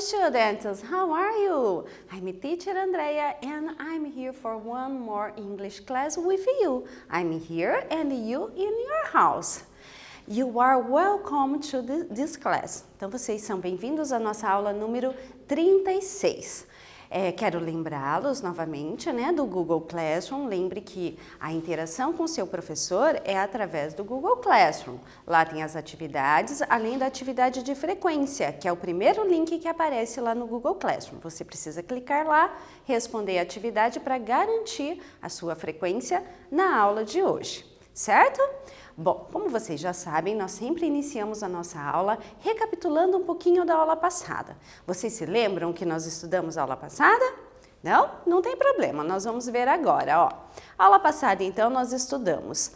students, how are you? I'm teacher Andrea and I'm here for one more English class with you. I'm here and you in your house. You are welcome to this class. Então vocês são bem-vindos à nossa aula número 36. Quero lembrá-los novamente, do Google Classroom. Lembre que a interação com o seu professor é através do Google Classroom. Lá tem as atividades, além da atividade de frequência, que é o primeiro link que aparece lá no Google Classroom. Você precisa clicar lá, responder a atividade para garantir a sua frequência na aula de hoje, certo? Bom, como vocês já sabem, nós sempre iniciamos a nossa aula recapitulando um pouquinho da aula passada. Vocês se lembram que nós estudamos a aula passada? Não? Não tem problema, nós vamos ver agora, ó. Aula passada, então, nós estudamos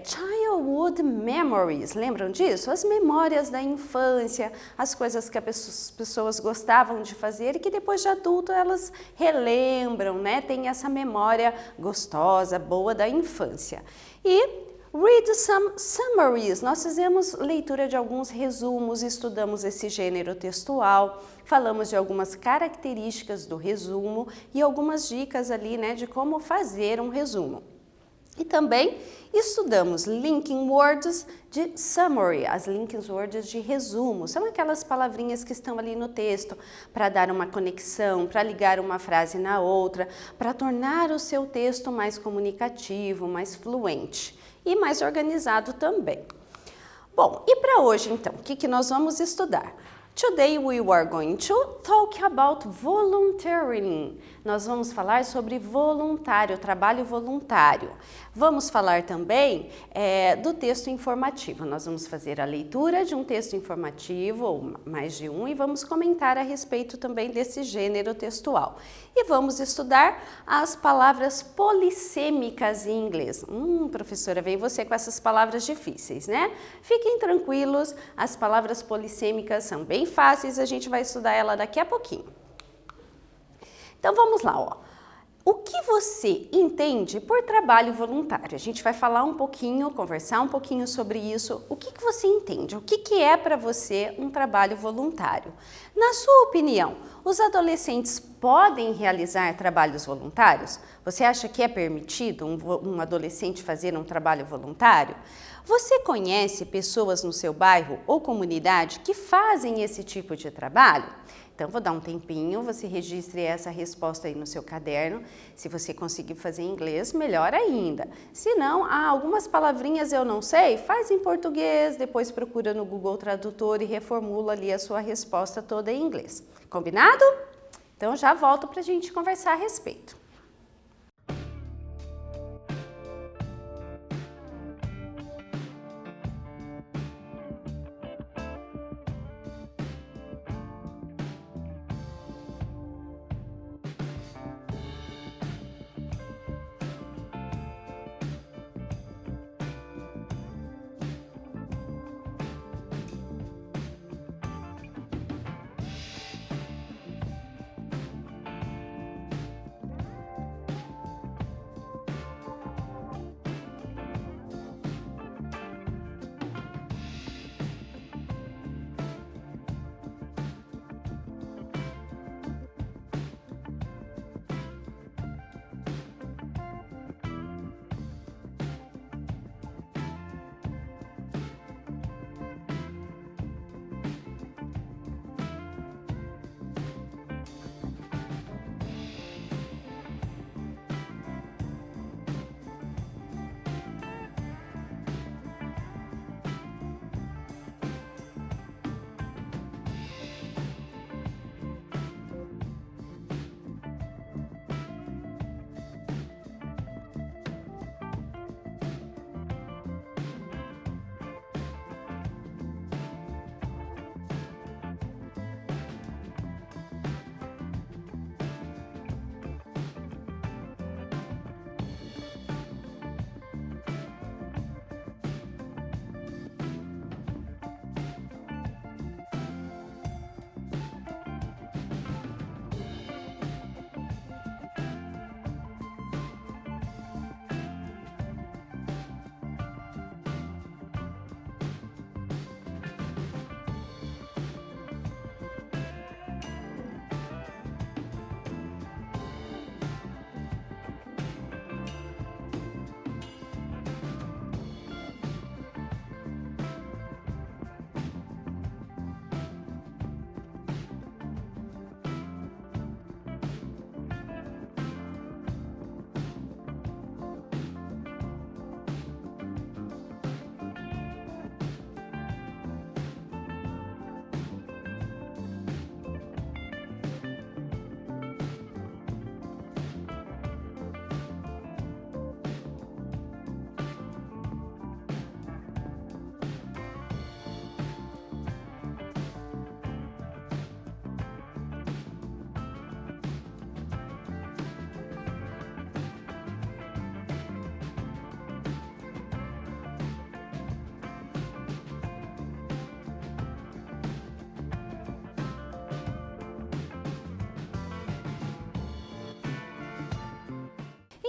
Childhood Memories, lembram disso? As memórias da infância, as coisas que as pessoas gostavam de fazer e que depois de adulto elas relembram, Tem essa memória gostosa, boa da infância. E read some summaries. Nós fizemos leitura de alguns resumos, estudamos esse gênero textual, falamos de algumas características do resumo e algumas dicas ali, de como fazer um resumo. E também estudamos linking words de summary, as linking words de resumo. São aquelas palavrinhas que estão ali no texto para dar uma conexão, para ligar uma frase na outra, para tornar o seu texto mais comunicativo, mais fluente e mais organizado também. Bom, e para hoje então, o que nós vamos estudar? Today we are going to talk about volunteering. Nós vamos falar sobre voluntário, trabalho voluntário. Vamos falar também do texto informativo. Nós vamos fazer a leitura de um texto informativo, ou mais de um, e vamos comentar a respeito também desse gênero textual. E vamos estudar as palavras polissêmicas em inglês. Professora, vem você com essas palavras difíceis, Fiquem tranquilos, as palavras polissêmicas são bem fáceis, a gente vai estudar ela daqui a pouquinho. Então vamos lá, ó. O que você entende por trabalho voluntário? A gente vai falar um pouquinho, conversar um pouquinho sobre isso. O que você entende? O que é para você um trabalho voluntário? Na sua opinião, os adolescentes podem realizar trabalhos voluntários? Você acha que é permitido um adolescente fazer um trabalho voluntário? Você conhece pessoas no seu bairro ou comunidade que fazem esse tipo de trabalho? Então, vou dar um tempinho, você registre essa resposta aí no seu caderno. Se você conseguir fazer em inglês, melhor ainda. Se não, algumas palavrinhas eu não sei, faz em português, depois procura no Google Tradutor e reformula ali a sua resposta toda em inglês. Combinado? Então, já volto para a gente conversar a respeito.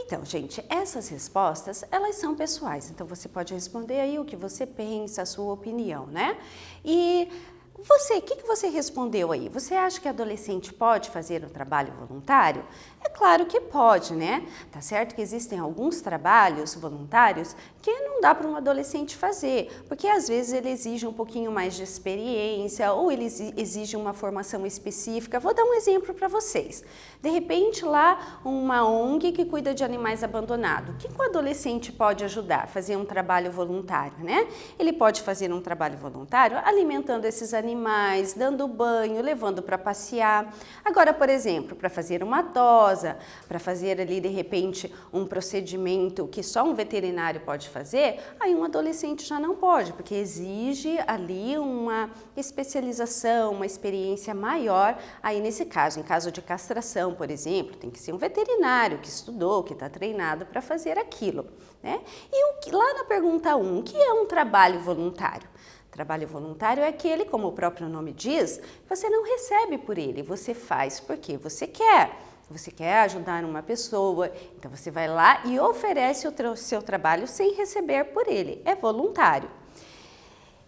Então, gente, essas respostas, elas são pessoais, então você pode responder aí o que você pensa, a sua opinião, né? E você, o que você respondeu aí? Você acha que adolescente pode fazer um trabalho voluntário? É claro que pode, né? Tá certo que existem alguns trabalhos voluntários que não dá para um adolescente fazer, porque às vezes ele exige um pouquinho mais de experiência ou ele exige uma formação específica. Vou dar um exemplo para vocês. De repente lá uma ONG que cuida de animais abandonados. O que o adolescente pode ajudar? Fazer um trabalho voluntário, né? Ele pode fazer um trabalho voluntário alimentando esses animais, dando banho, levando para passear. Agora, por exemplo, para fazer uma tosa, para fazer ali de repente um procedimento que só um veterinário pode fazer, aí um adolescente já não pode, porque exige ali uma especialização, uma experiência maior. Aí nesse caso, em caso de castração, por exemplo, tem que ser um veterinário que estudou, que está treinado para fazer aquilo, né? E lá na pergunta 1, o que é um trabalho voluntário? Trabalho voluntário é aquele, como o próprio nome diz, você não recebe por ele, você faz porque você quer. Você quer ajudar uma pessoa, então você vai lá e oferece o seu trabalho sem receber por ele, é voluntário.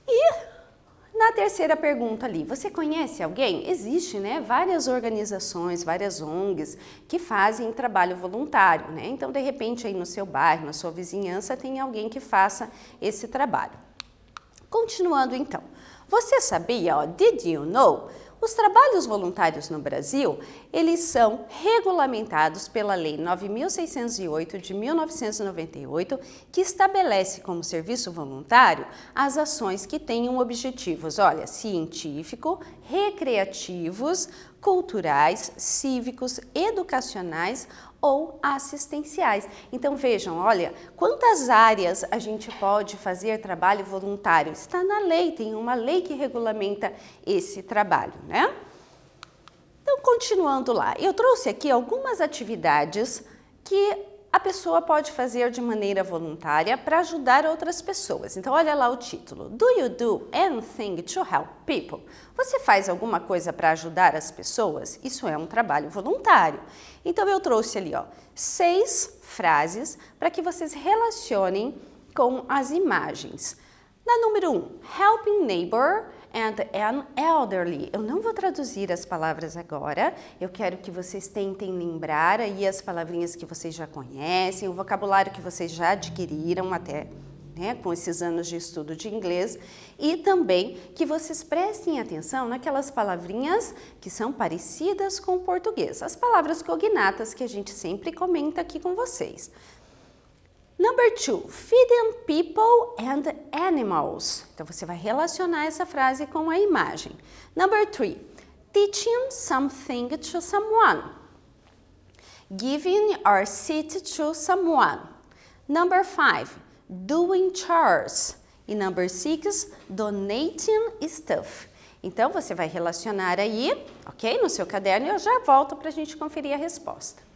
E na terceira pergunta ali, você conhece alguém? Existe, né, várias organizações, várias ONGs que fazem trabalho voluntário, né? Então, de repente, aí no seu bairro, na sua vizinhança, tem alguém que faça esse trabalho. Continuando então, você sabia, ó, did you know? Os trabalhos voluntários no Brasil, eles são regulamentados pela Lei 9.608 de 1998, que estabelece como serviço voluntário as ações que tenham objetivos, olha, científico, recreativos, culturais, cívicos, educacionais ou assistenciais. Então vejam, olha, quantas áreas a gente pode fazer trabalho voluntário? Está na lei, tem uma lei que regulamenta esse trabalho, né? Então, continuando lá, eu trouxe aqui algumas atividades que a pessoa pode fazer de maneira voluntária para ajudar outras pessoas. Então, olha lá o título. Do you do anything to help people? Você faz alguma coisa para ajudar as pessoas? Isso é um trabalho voluntário. Então, eu trouxe ali, ó, 6 frases para que vocês relacionem com as imagens. Na número 1, helping neighbor and an elderly. Eu não vou traduzir as palavras agora, eu quero que vocês tentem lembrar aí as palavrinhas que vocês já conhecem, o vocabulário que vocês já adquiriram até, né, com esses anos de estudo de inglês, e também que vocês prestem atenção naquelas palavrinhas que são parecidas com o português, as palavras cognatas que a gente sempre comenta aqui com vocês. Number 2, feeding people and animals. Então, você vai relacionar essa frase com a imagem. Number 3, teaching something to someone. Giving your seat to someone. Number 5, doing chores. E number 6, donating stuff. Então, você vai relacionar aí, ok? No seu caderno e eu já volto para a gente conferir a resposta.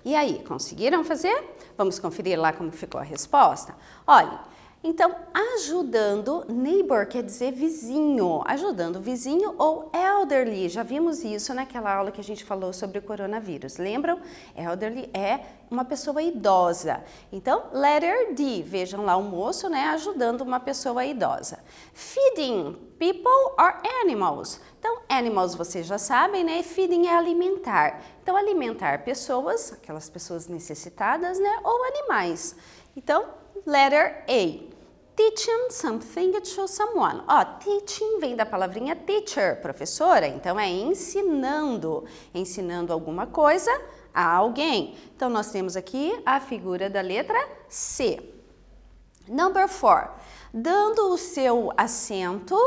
E aí, conseguiram fazer? Vamos conferir lá como ficou a resposta? Olha, então, ajudando, neighbor quer dizer vizinho, ajudando o vizinho ou elderly, já vimos isso naquela aula que a gente falou sobre o coronavírus, lembram? Elderly é uma pessoa idosa. Então, letter D, vejam lá o moço, né, ajudando uma pessoa idosa. Feeding people or animals. Então, animals vocês já sabem, né? Feeding é alimentar. Então, alimentar pessoas, aquelas pessoas necessitadas, né, ou animais. Então, letter A. Teaching something to someone. Ó, teaching vem da palavrinha teacher, professora, então é ensinando, ensinando alguma coisa a alguém. Então, nós temos aqui a figura da letra C. Number 4, dando o seu assento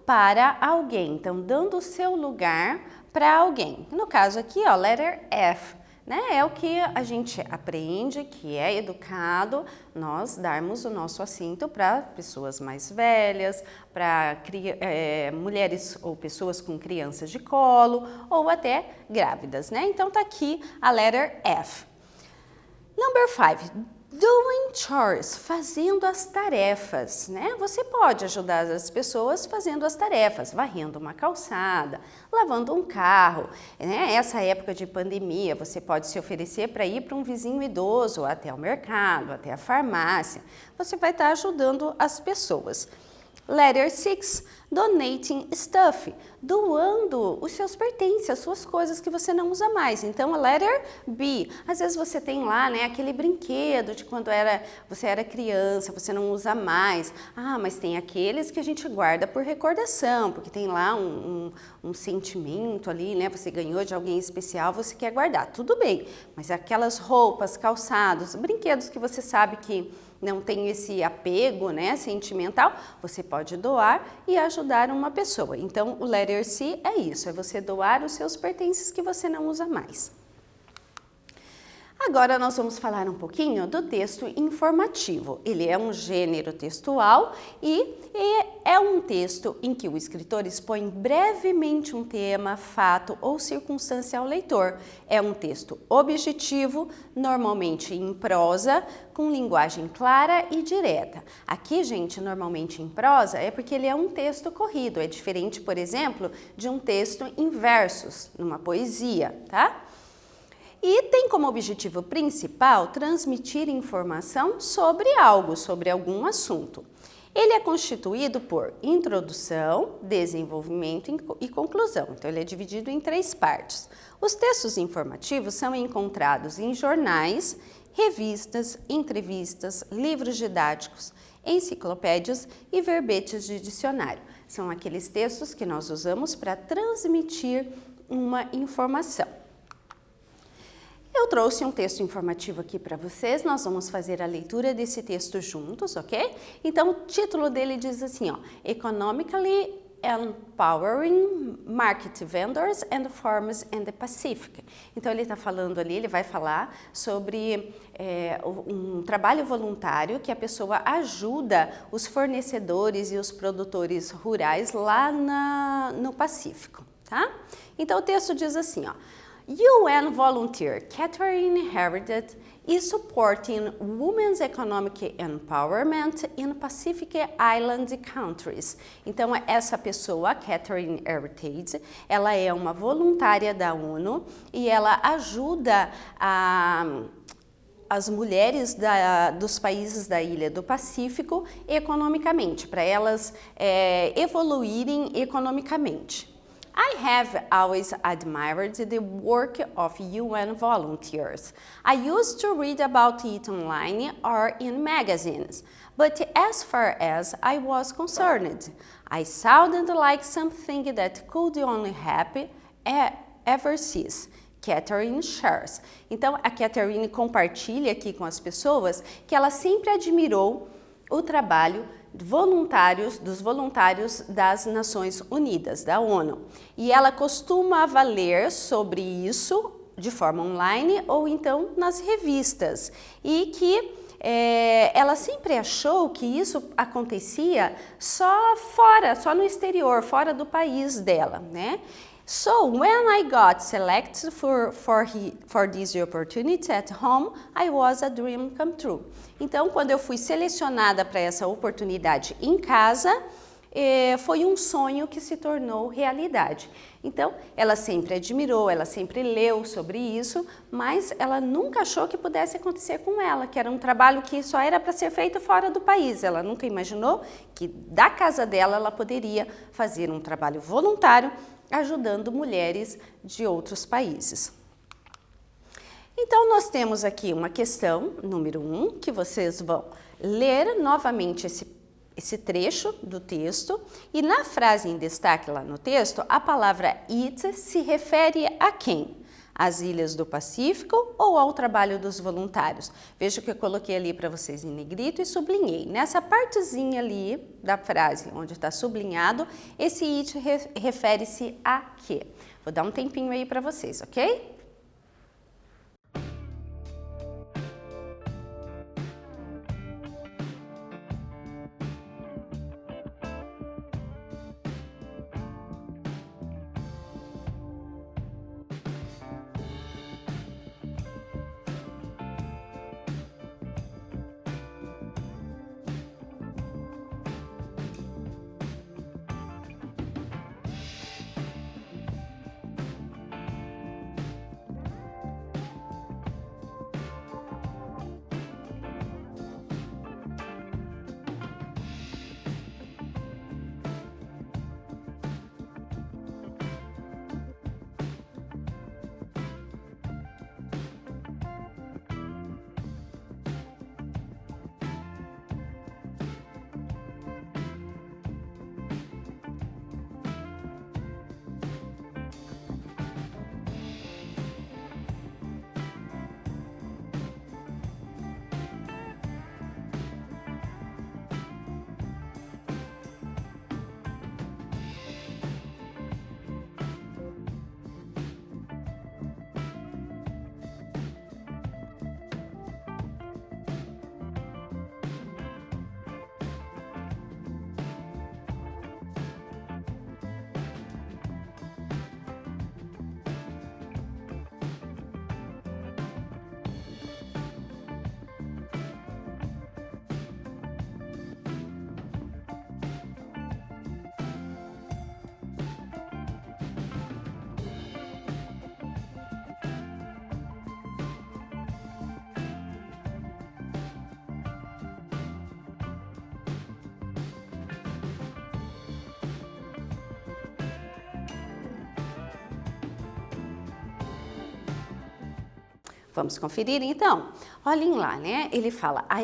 para alguém. Então, dando o seu lugar para alguém. No caso aqui, ó, letter F. Né? É o que a gente aprende, que é educado, nós darmos o nosso assento para pessoas mais velhas, para mulheres ou pessoas com crianças de colo ou até grávidas, né? Então tá aqui a letter F. Number 5. Doing chores, fazendo as tarefas, né? Você pode ajudar as pessoas fazendo as tarefas, varrendo uma calçada, lavando um carro, né? Essa época de pandemia, você pode se oferecer para ir para um vizinho idoso, até o mercado, até a farmácia. Você vai estar ajudando as pessoas. Letter 6, donating stuff, doando os seus pertences, as suas coisas que você não usa mais. Então, letter B, às vezes você tem lá, né, aquele brinquedo de quando você era criança, você não usa mais. Ah, mas tem aqueles que a gente guarda por recordação, porque tem lá um sentimento ali, né, você ganhou de alguém especial, você quer guardar, tudo bem. Mas aquelas roupas, calçados, brinquedos que você sabe que não tem esse apego, né, sentimental, você pode doar e ajudar uma pessoa. Então, o letter C é isso, é você doar os seus pertences que você não usa mais. Agora nós vamos falar um pouquinho do texto informativo. Ele é um gênero textual e é um texto em que o escritor expõe brevemente um tema, fato ou circunstância ao leitor. É um texto objetivo, normalmente em prosa, com linguagem clara e direta. Aqui, gente, normalmente em prosa é porque ele é um texto corrido. É diferente, por exemplo, de um texto em versos, numa poesia, tá? E tem como objetivo principal transmitir informação sobre algo, sobre algum assunto. Ele é constituído por introdução, desenvolvimento e conclusão. Então, ele é dividido em 3 partes. Os textos informativos são encontrados em jornais, revistas, entrevistas, livros didáticos, enciclopédias e verbetes de dicionário. São aqueles textos que nós usamos para transmitir uma informação. Eu trouxe um texto informativo aqui para vocês, nós vamos fazer a leitura desse texto juntos, ok? Então, o título dele diz assim, ó, Economically Empowering Market Vendors and Farmers in the Pacific. Então, ele está falando ali, ele vai falar sobre um trabalho voluntário que a pessoa ajuda os fornecedores e os produtores rurais lá no Pacífico, tá? Então, o texto diz assim, ó, UN volunteer Catherine Heritage is supporting women's economic empowerment in Pacific Island countries. Então, essa pessoa, Catherine Heritage, ela é uma voluntária da ONU e ela ajuda as mulheres dos países da Ilha do Pacífico economicamente, para elas evoluírem economicamente. I have always admired the work of UN volunteers. I used to read about it online or in magazines, but as far as I was concerned, I sounded like something that could only happen overseas. Catherine shares. Então, a Catherine compartilha aqui com as pessoas que ela sempre admirou o trabalho dos voluntários das Nações Unidas, da ONU. E ela costumava ler sobre isso de forma online ou então nas revistas. E que ela sempre achou que isso acontecia só fora, só no exterior, fora do país dela, né? So when I got selected for this opportunity at home, I was a dream come true. Então, quando eu fui selecionada para essa oportunidade em casa, foi um sonho que se tornou realidade. Então, ela sempre admirou, ela sempre leu sobre isso, mas ela nunca achou que pudesse acontecer com ela, que era um trabalho que só era para ser feito fora do país. Ela nunca imaginou que da casa dela ela poderia fazer um trabalho voluntário ajudando mulheres de outros países. Então, nós temos aqui uma questão, número 1, que vocês vão ler novamente esse trecho do texto e na frase em destaque lá no texto, a palavra it se refere a quem? Às ilhas do Pacífico ou ao trabalho dos voluntários? Veja que eu coloquei ali para vocês em negrito e sublinhei. Nessa partezinha ali da frase, onde está sublinhado, esse it refere-se a quê? Vou dar um tempinho aí para vocês, ok? Vamos conferir então? Olhem lá, né?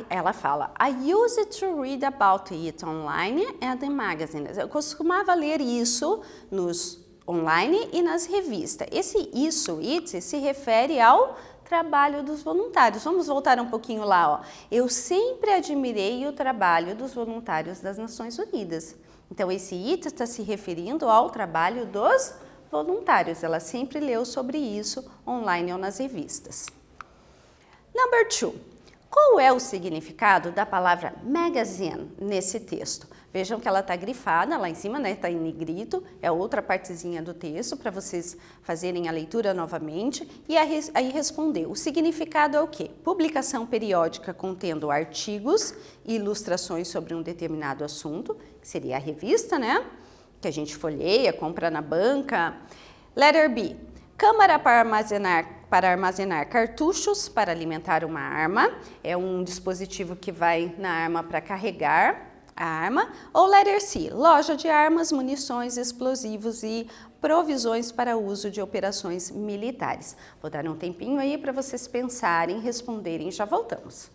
Ela fala, I used to read about it online and in magazines. Eu costumava ler isso nos online e nas revistas. It se refere ao trabalho dos voluntários. Vamos voltar um pouquinho lá, ó. Eu sempre admirei o trabalho dos voluntários das Nações Unidas. Então, esse it está se referindo ao trabalho dos voluntários. Ela sempre leu sobre isso online ou nas revistas. Number 2. Qual é o significado da palavra magazine nesse texto? Vejam que ela está grifada lá em cima, né? Está em negrito, é outra partezinha do texto para vocês fazerem a leitura novamente. E aí responder. O significado é o quê? Publicação periódica contendo artigos e ilustrações sobre um determinado assunto, que seria a revista, né? Que a gente folheia, compra na banca. Letter B. Câmara para armazenar cartuchos para alimentar uma arma. É um dispositivo que vai na arma para carregar a arma. Ou letter C, loja de armas, munições, explosivos e provisões para uso de operações militares. Vou dar um tempinho aí para vocês pensarem, responderem e já voltamos.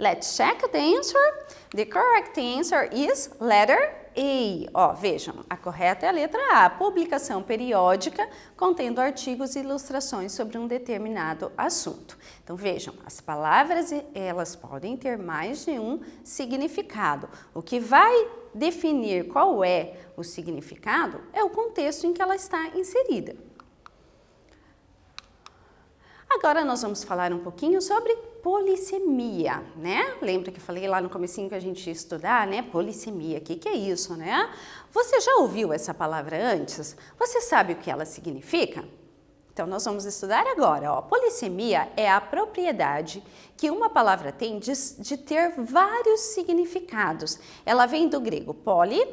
Let's check the answer. The correct answer is letter A. Ó, vejam, a correta é a letra A. Publicação periódica contendo artigos e ilustrações sobre um determinado assunto. Então vejam, as palavras elas podem ter mais de um significado. O que vai definir qual é o significado é o contexto em que ela está inserida. Agora nós vamos falar um pouquinho sobre polissemia, né? Lembra que eu falei lá no comecinho que a gente ia estudar, né? Polissemia, o que é isso, né? Você já ouviu essa palavra antes? Você sabe o que ela significa? Então nós vamos estudar agora, ó. Polissemia é a propriedade que uma palavra tem de ter vários significados. Ela vem do grego poli,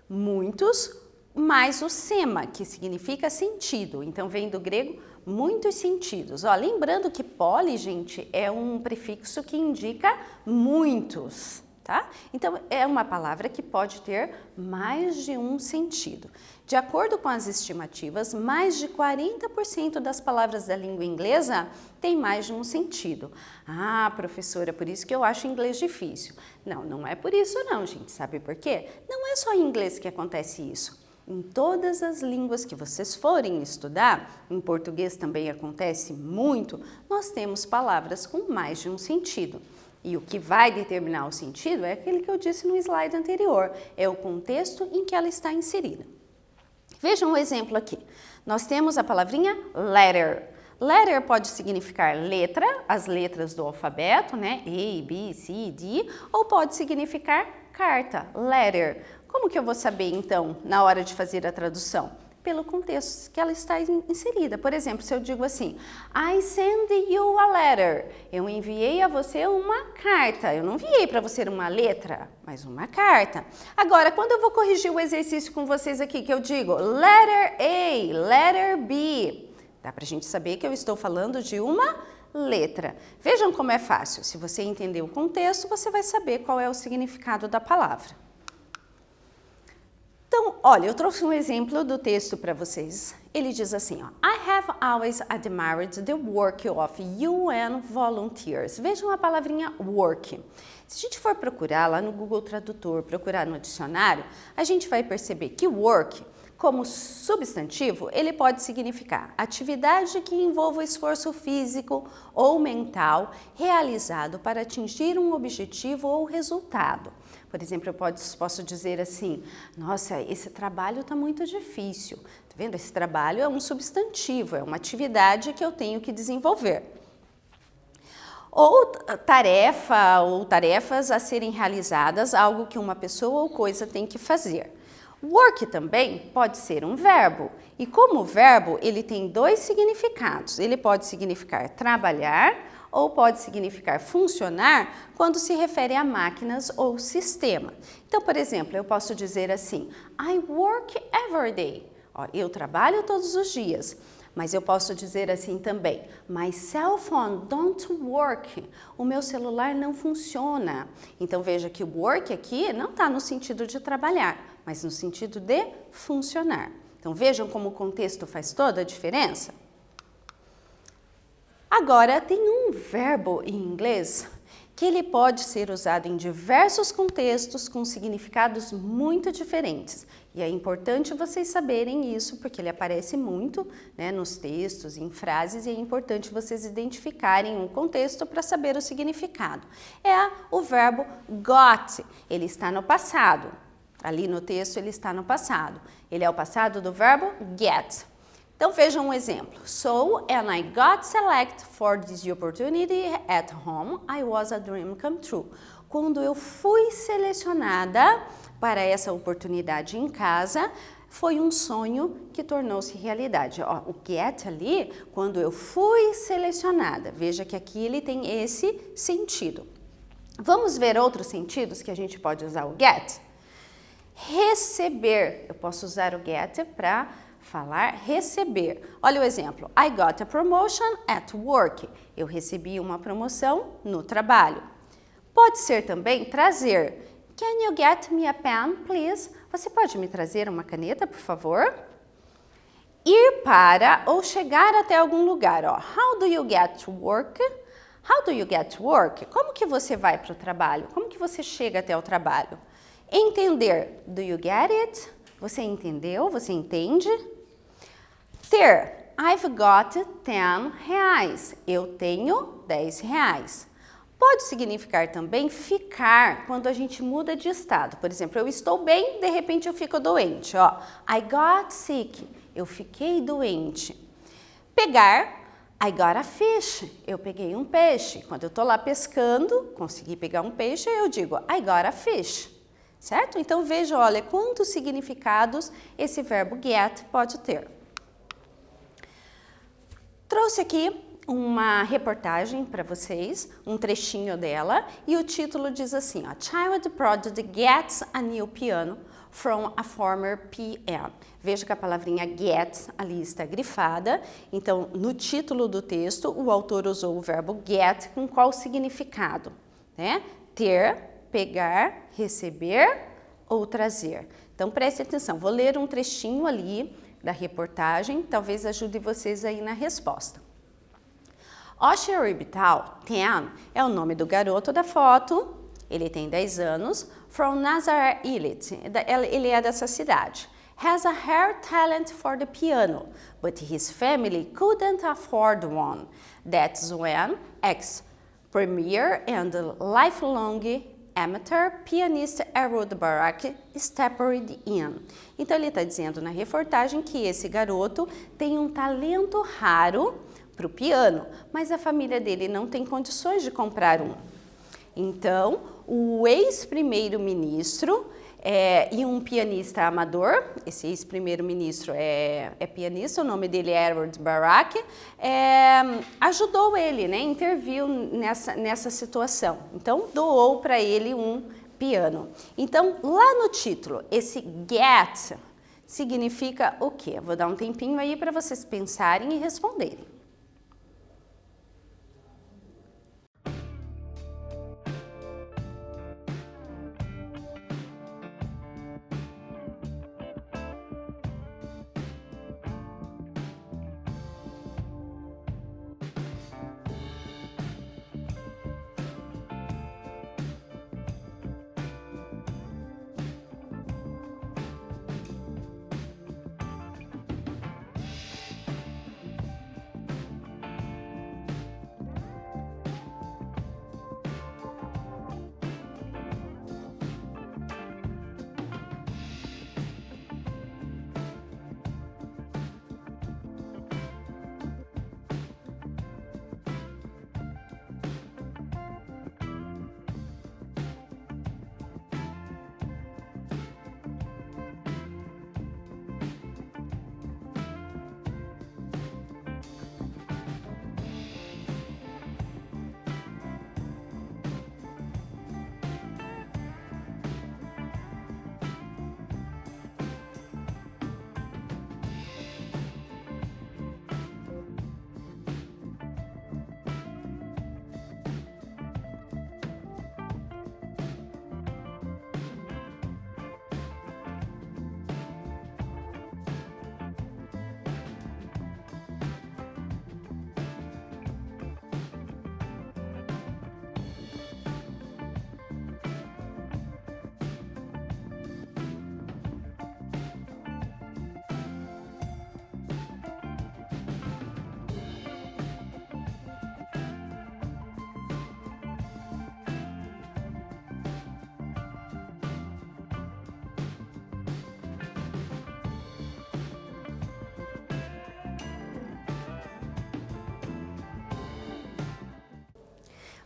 muitos, mais o sema, que significa sentido. Então vem do grego muitos sentidos. Ó, lembrando que poli, gente, é um prefixo que indica muitos, tá? Então é uma palavra que pode ter mais de um sentido. De acordo com as estimativas, mais de 40% das palavras da língua inglesa tem mais de um sentido. Ah, professora, por isso que eu acho inglês difícil. Não, não é por isso não, gente. Sabe por quê? Não é só em inglês que acontece isso. Em todas as línguas que vocês forem estudar, em português também acontece muito, nós temos palavras com mais de um sentido. E o que vai determinar o sentido é aquele que eu disse no slide anterior, é o contexto em que ela está inserida. Vejam um exemplo aqui. Nós temos a palavrinha letter. Letter pode significar letra, as letras do alfabeto, né? A, B, C, D, ou pode significar carta, letter. Como que eu vou saber, então, na hora de fazer a tradução? Pelo contexto que ela está inserida. Por exemplo, se eu digo assim, I send you a letter. Eu enviei a você uma carta. Eu não enviei para você uma letra, mas uma carta. Agora, quando eu vou corrigir o exercício com vocês aqui, que eu digo letter A, letter B, dá para a gente saber que eu estou falando de uma letra. Vejam como é fácil. Se você entender o contexto, você vai saber qual é o significado da palavra. Então, olha, eu trouxe um exemplo do texto para vocês. Ele diz assim, ó, I have always admired the work of UN volunteers. Vejam a palavrinha work. Se a gente for procurar lá no Google Tradutor, procurar no dicionário, a gente vai perceber que work, como substantivo, ele pode significar atividade que envolva o esforço físico ou mental realizado para atingir um objetivo ou resultado. Por exemplo, eu posso dizer assim, nossa, esse trabalho está muito difícil. Tá vendo? Esse trabalho é um substantivo, é uma atividade que eu tenho que desenvolver. Ou tarefa, ou tarefas a serem realizadas, algo que uma pessoa ou coisa tem que fazer. Work também pode ser um verbo, e como verbo ele tem dois significados. Ele pode significar trabalhar ou pode significar funcionar quando se refere a máquinas ou sistema. Então, por exemplo, eu posso dizer assim, I work every day. Ó, eu trabalho todos os dias. Mas eu posso dizer assim também, my cell phone don't work. O meu celular não funciona. Então veja que o work aqui não está no sentido de trabalhar, mas no sentido de funcionar. Então vejam como o contexto faz toda a diferença. Agora tem um verbo em inglês que ele pode ser usado em diversos contextos com significados muito diferentes. E é importante vocês saberem isso, porque ele aparece muito, né, nos textos, em frases, e é importante vocês identificarem um contexto para saber o significado. É o verbo got, ele está no passado. Ali no texto ele está no passado. Ele é o passado do verbo get. Então vejam um exemplo. So, and I got selected for this opportunity at home, I was a dream come true. Quando eu fui selecionada para essa oportunidade em casa, foi um sonho que tornou-se realidade. Ó, o get ali, quando eu fui selecionada. Veja que aqui ele tem esse sentido. Vamos ver outros sentidos que a gente pode usar o get? Receber. Eu posso usar o get para falar receber. Olha o exemplo. I got a promotion at work. Eu recebi uma promoção no trabalho. Pode ser também trazer. Can you get me a pen, please? Você pode me trazer uma caneta, por favor? Ir para ou chegar até algum lugar. Ó. How do you get to work? How do you get to work? Como que você vai para o trabalho? Como que você chega até o trabalho? Entender. Do you get it? Você entendeu? Você entende? Ter. I've got 10 reais. Eu tenho 10 reais. Pode significar também ficar quando a gente muda de estado. Por exemplo, eu estou bem, de repente eu fico doente. Ó, I got sick. Eu fiquei doente. Pegar. I got a fish. Eu peguei um peixe. Quando eu estou lá pescando, consegui pegar um peixe, eu digo I got a fish. Certo? Então veja, olha, quantos significados esse verbo get pode ter. Trouxe aqui uma reportagem para vocês, um trechinho dela, e o título diz assim, ó, Child Prodigy gets a new piano from a former PM. Veja que a palavrinha get ali está grifada, então no título do texto o autor usou o verbo get com qual significado? Né? Ter, pegar, receber ou trazer. Então preste atenção, vou ler um trechinho ali da reportagem, talvez ajude vocês aí na resposta. Osher Ibital, 10, é o nome do garoto da foto, ele tem 10 anos, from Nazareth Illit, ele é dessa cidade. Has a rare talent for the piano, but his family couldn't afford one. That's when ex-premier and lifelong amateur pianist Ehud Barak stepped in. Então ele está dizendo na reportagem que esse garoto tem um talento raro para o piano, mas a família dele não tem condições de comprar um. Então, o ex-primeiro-ministro e um pianista amador, esse ex-primeiro-ministro é pianista, o nome dele é Ehud Barak, ajudou ele, né, interviu nessa situação. Então, doou para ele um piano. Então, lá no título, esse get significa o quê? Vou dar um tempinho aí para vocês pensarem e responderem.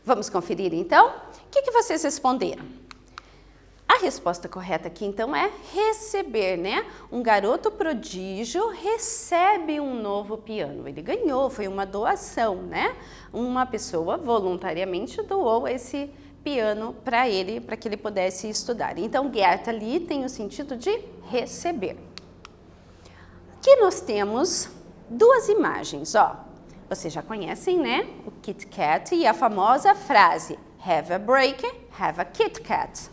Vamos conferir então? O que vocês responderam? A resposta correta aqui então é receber, né? Um garoto prodígio recebe um novo piano. Ele ganhou, foi uma doação, né? Uma pessoa voluntariamente doou esse piano para ele, para que ele pudesse estudar. Então, get ali tem o sentido de receber. Aqui nós temos duas imagens, ó. Vocês já conhecem, né? O Kit Kat e a famosa frase have a break, have a Kit Kat.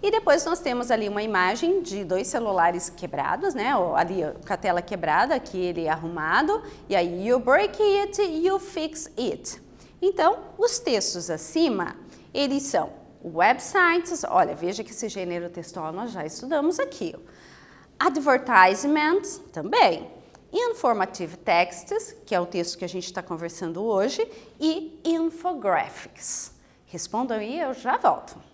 E depois nós temos ali uma imagem de dois celulares quebrados, né? Ali com a tela quebrada, aqui ele arrumado. E aí, you break it, you fix it. Então, os textos acima, eles são websites, olha, veja que esse gênero textual nós já estudamos aqui. Advertisements, também. Informative texts, que é o texto que a gente está conversando hoje, e infographics. Respondam aí, eu já volto.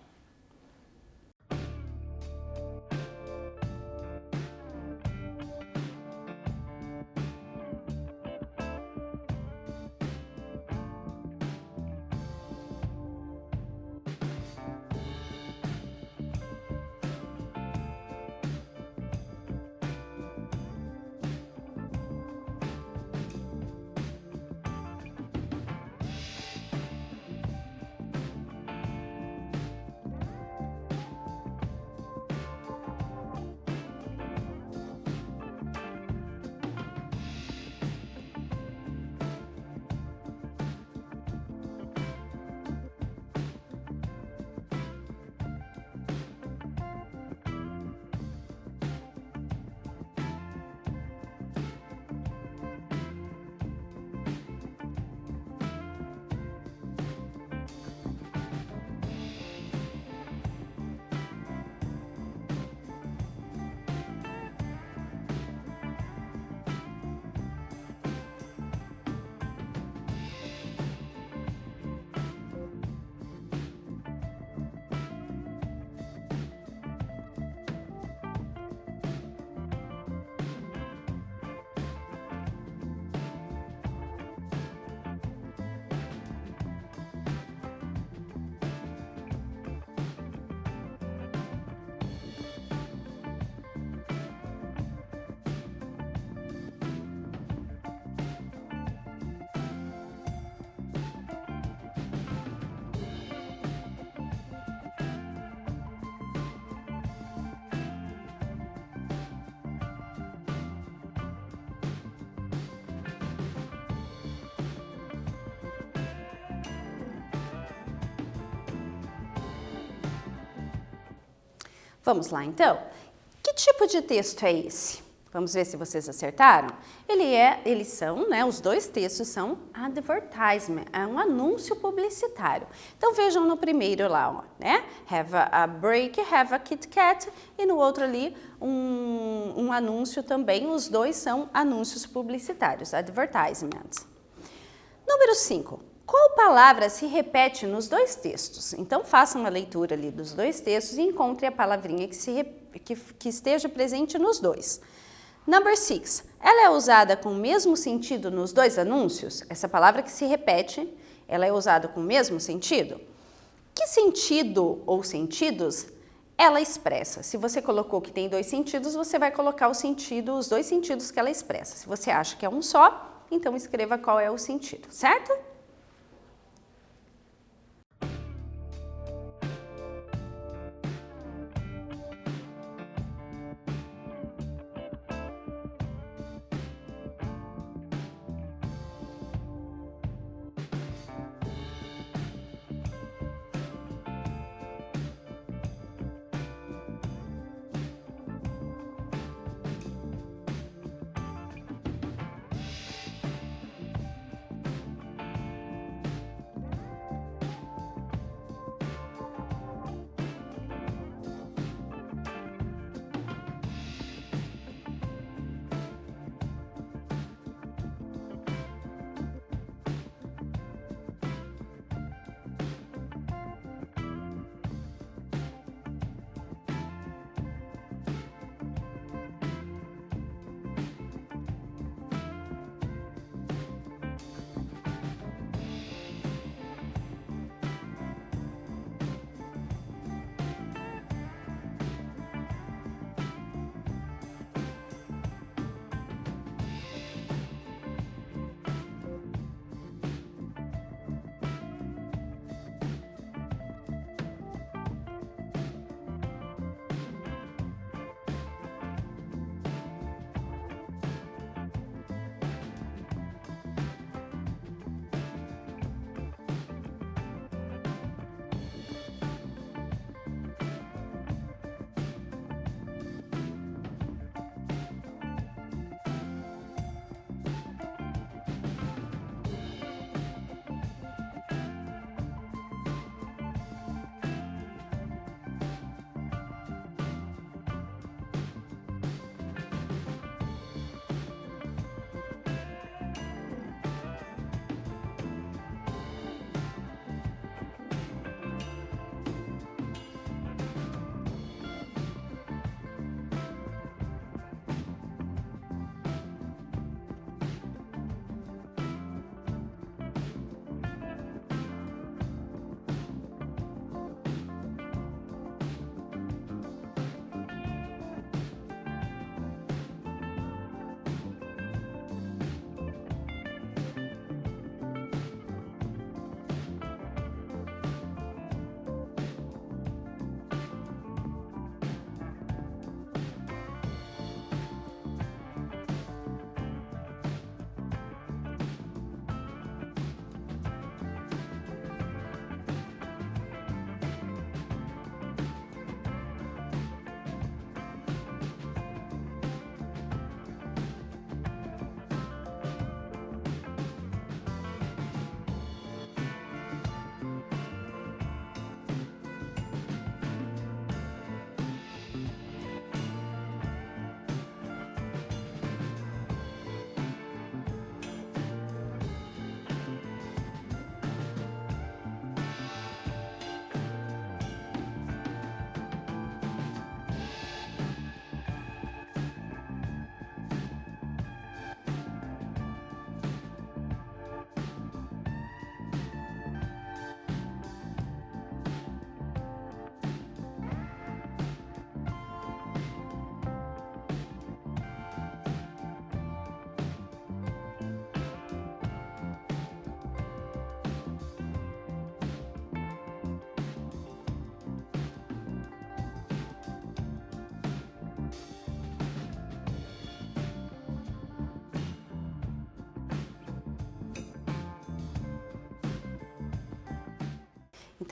Vamos lá, então. Que tipo de texto é esse? Vamos ver se vocês acertaram? Eles são, né, os dois textos são advertisement, é um anúncio publicitário. Então vejam no primeiro lá, ó, né? Have a break, have a Kit Kat, e no outro ali um anúncio também, os dois são anúncios publicitários, advertisements. Número 5. Qual palavra se repete nos dois textos? Então, faça uma leitura ali dos dois textos e encontre a palavrinha que esteja presente nos dois. Number 6. Ela é usada com o mesmo sentido nos dois anúncios? Essa palavra que se repete, ela é usada com o mesmo sentido? Que sentido ou sentidos ela expressa? Se você colocou que tem dois sentidos, você vai colocar os dois sentidos que ela expressa. Se você acha que é um só, então escreva qual é o sentido, certo?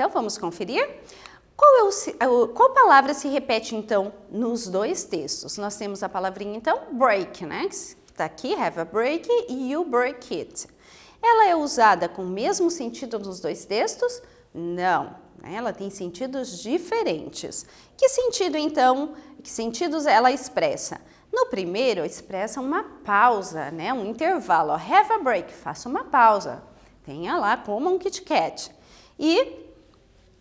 Então, vamos conferir? Qual palavra se repete, então, nos dois textos? Nós temos a palavrinha, então, break, né? Está aqui, have a break e you break it. Ela é usada com o mesmo sentido nos dois textos? Não, né? Ela tem sentidos diferentes. Que sentido, então, que sentidos ela expressa? No primeiro, expressa uma pausa, né? Um intervalo. Ó, have a break, faça uma pausa. Tenha lá, coma um Kit Kat. E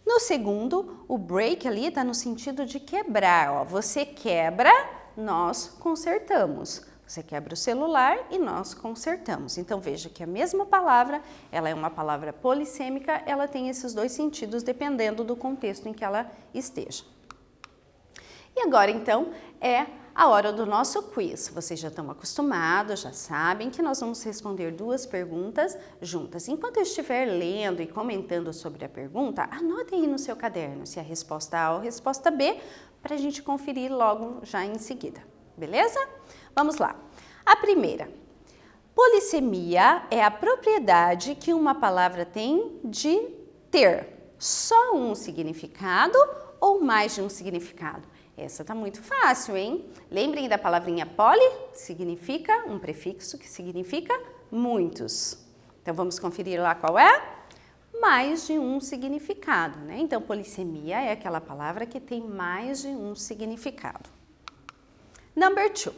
no segundo, o break ali está no sentido de quebrar. Ó. Você quebra, nós consertamos. Você quebra o celular e nós consertamos. Então, veja que a mesma palavra, ela é uma palavra polissêmica, ela tem esses dois sentidos dependendo do contexto em que ela esteja. E agora, então, é a hora do nosso quiz. Vocês já estão acostumados, já sabem que nós vamos responder duas perguntas juntas. Enquanto eu estiver lendo e comentando sobre a pergunta, anote aí no seu caderno se é a resposta A ou a resposta B, para a gente conferir logo já em seguida, beleza? Vamos lá. A primeira. Polissemia é a propriedade que uma palavra tem de ter só um significado ou mais de um significado. Essa tá muito fácil, hein? Lembrem da palavrinha poli, significa um prefixo que significa muitos. Então, vamos conferir lá qual é? Mais de um significado, né? Então, polissemia é aquela palavra que tem mais de um significado. Number 2.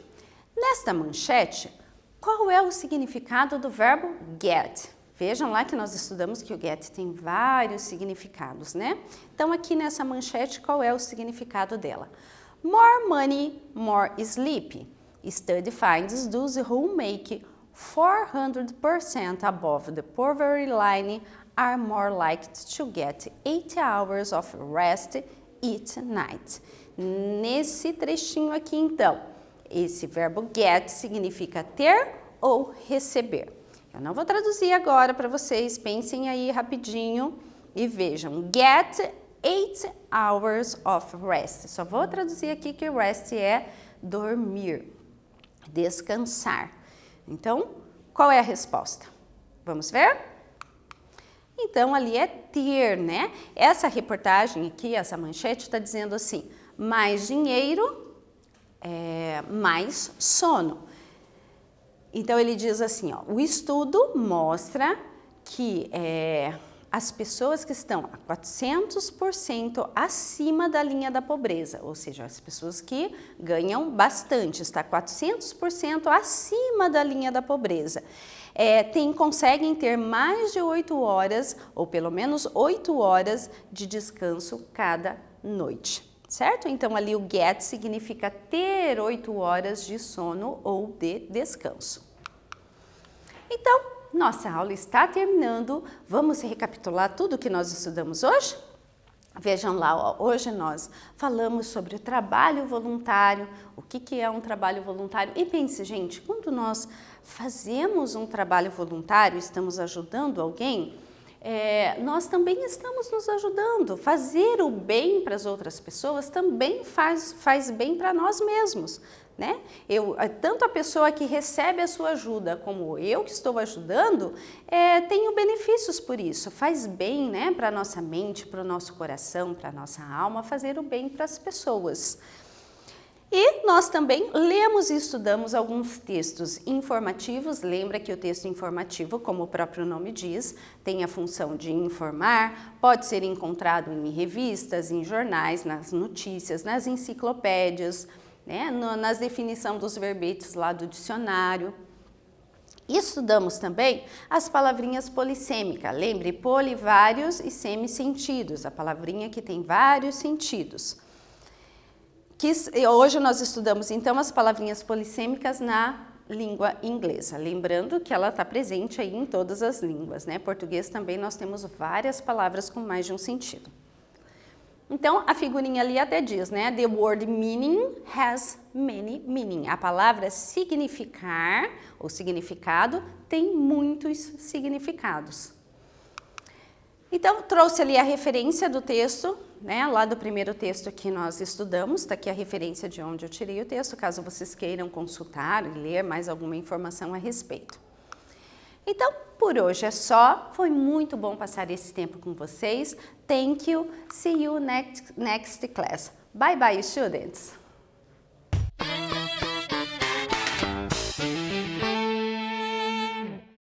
Nesta manchete, qual é o significado do verbo get? Vejam lá que nós estudamos que o get tem vários significados, né? Então, aqui nessa manchete, qual é o significado dela? More money, more sleep. Study finds those who make 400% above the poverty line are more likely to get 8 hours of rest each night. Nesse trechinho aqui, então, esse verbo get significa ter ou receber. Eu não vou traduzir agora para vocês, pensem aí rapidinho e vejam. Get 8 hours of rest. Só vou traduzir aqui que rest é dormir, descansar. Então, qual é a resposta? Vamos ver? Então, ali é ter, né? Essa reportagem aqui, essa manchete está dizendo assim, mais dinheiro, mais sono. Então, ele diz assim, ó, o estudo mostra que as pessoas que estão a 400% acima da linha da pobreza, ou seja, as pessoas que ganham bastante, está 400% acima da linha da pobreza, conseguem ter mais de 8 horas, ou pelo menos 8 horas de descanso cada noite. Certo? Então, ali o get significa ter 8 horas de sono ou de descanso. Então, nossa aula está terminando. Vamos recapitular tudo que nós estudamos hoje? Vejam lá, ó, hoje nós falamos sobre o trabalho voluntário, o que é um trabalho voluntário. E pense, gente, quando nós fazemos um trabalho voluntário, estamos ajudando alguém, nós também estamos nos ajudando. Fazer o bem para as outras pessoas também faz bem para nós mesmos, né? Tanto a pessoa que recebe a sua ajuda como eu que estou ajudando, tenho benefícios por isso. Faz bem, né, para a nossa mente, para o nosso coração, para a nossa alma, fazer o bem para as pessoas. E nós também lemos e estudamos alguns textos informativos. Lembra que o texto informativo, como o próprio nome diz, tem a função de informar, pode ser encontrado em revistas, em jornais, nas notícias, nas enciclopédias, né, nas definições dos verbetes lá do dicionário. Estudamos também as palavrinhas polissêmicas. Lembre, poli, vários e semi-sentidos, a palavrinha que tem vários sentidos. Hoje nós estudamos, então, as palavrinhas polissêmicas na língua inglesa. Lembrando que ela está presente aí em todas as línguas, né? Português também nós temos várias palavras com mais de um sentido. Então, a figurinha ali até diz, né? The word meaning has many meaning. A palavra significar, ou significado, tem muitos significados. Então, trouxe ali a referência do texto, né, lá do primeiro texto que nós estudamos, está aqui a referência de onde eu tirei o texto, caso vocês queiram consultar e ler mais alguma informação a respeito. Então, por hoje é só. Foi muito bom passar esse tempo com vocês. Thank you. See you next class. Bye bye, students.